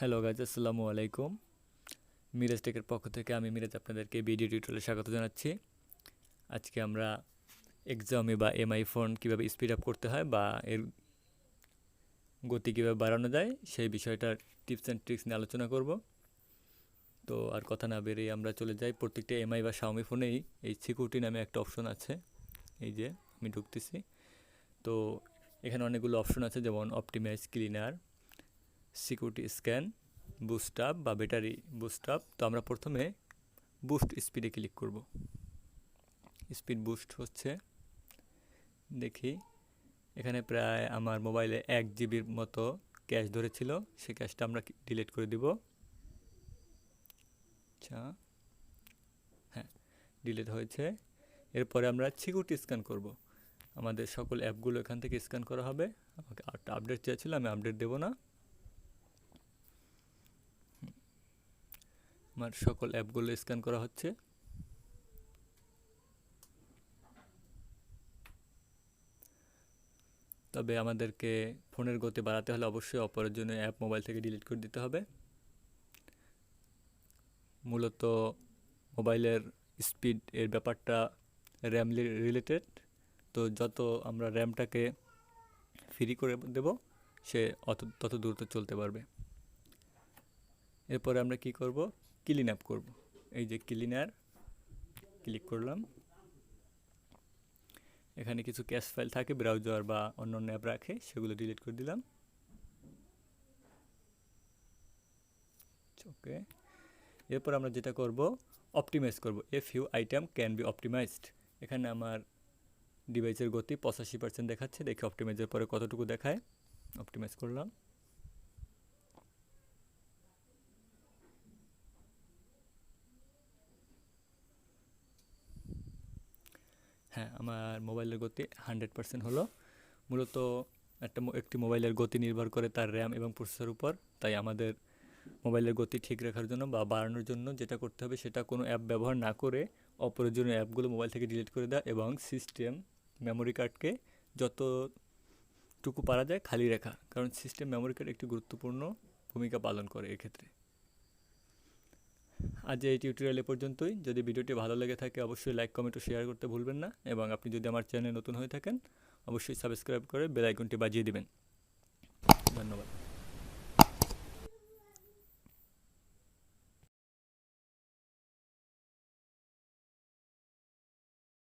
Hello guys, আসসালামু আলাইকুম। মিরাজ টেকের পক্ষ থেকে আমি মিরাজ আপনাদেরকে ভিডিও টিউটোরিয়ালে স্বাগত জানাচ্ছি। আজকে আমরা Xioami বা এমআই ফোন কীভাবে স্পিড আপ করতে হয় বা এর গতি কীভাবে বাড়ানো যায় সেই বিষয়টার টিপস অ্যান্ড ট্রিক্স নিয়ে আলোচনা করব। তো আর কথা না বেরিয়ে আমরা চলে যাই। প্রত্যেকটা এমআই বা Xiaomi ফোনেই এই সিকিউরিটি নামে একটা অপশন আছে। এই যে আমি ঢুকতেছি, তো এখানে অনেকগুলো অপশন আছে, যেমন optimize cleaner, security scan, boost up বা ব্যাটারি বুস্ট আপ। তো আমরা প্রথমে বুস্ট স্পিডে ক্লিক করব। স্পিড বুস্ট হচ্ছে, দেখি এখানে প্রায় আমার মোবাইলে 1 জিবির মতো ক্যাশ ধরেছিল, সেই ক্যাশটা আমরা ডিলিট করে দিব। আচ্ছা, হ্যাঁ, ডিলিট হয়েছে। এরপরে আমরা সিকিউরিটি স্ক্যান করব। আমাদের সকল অ্যাপগুলো এখান থেকে স্ক্যান করা হবে। আমাকে একটা আপডেট চেয়েছিল, আমি আপডেট দেব না। আমার সকল অ্যাপগুলো স্ক্যান করা হচ্ছে। তবে আমাদেরকে ফোনের গতি বাড়াতে হলে অবশ্যই অপ্রয়োজনীয় অ্যাপ মোবাইল থেকে ডিলিট করে দিতে হবে। মূলত মোবাইলের স্পিড এর ব্যাপারটা র্যাম রিলেটেড। তো যত আমরা র্যামটাকে ফ্রি করে দেব, সে তত দ্রুত চলতে পারবে। এরপরে আমরা কি করব, ক্লিন অ্যাপ করব। এই যে ক্লিনার ক্লিক করলাম। এখানে কিছু ক্যাশ ফাইল থাকে, ব্রাউজার বা অন্যান্য অ্যাপ রাখে, সেগুলো ডিলিট করে দিলাম। ওকে, এরপর আমরা যেটা করব, অপটিমাইজ করব। A few item can be optimised. এখানে আমার ডিভাইসের গতি 85% দেখাচ্ছে, দেখি অপটিমাইজের পরে কতটুকু দেখায়। অপটিমাইজ করলাম। হ্যাঁ, আমার মোবাইলের গতি 100% হলো। মূলত একটি মোবাইলের গতি নির্ভর করে তার র্যাম এবং প্রসেসর উপর। তাই আমাদের মোবাইলের গতি ঠিক রাখার জন্য বা বাড়ানোর জন্য যেটা করতে হবে, সেটা কোনো অ্যাপ ব্যবহার না করে অপ্রয়োজনীয় অ্যাপগুলো মোবাইল থেকে ডিলিট করে দেওয়া এবং সিস্টেম মেমোরি কার্ডকে যতটুকু পারা যায় খালি রাখা, কারণ সিস্টেম মেমোরি কার্ড একটি গুরুত্বপূর্ণ ভূমিকা পালন করে এক্ষেত্রে। আজ এই টিউটোরিয়াল এ পর্যন্তই। যদি ভিডিওটি ভালো লেগে থাকে অবশ্যই লাইক, কমেন্ট ও শেয়ার করতে ভুলবেন না, এবং আপনি যদি আমার চ্যানেলে নতুন হয়ে থাকেন অবশ্যই সাবস্ক্রাইব করে বেল আইকনটি বাজিয়ে দিবেন। ধন্যবাদ।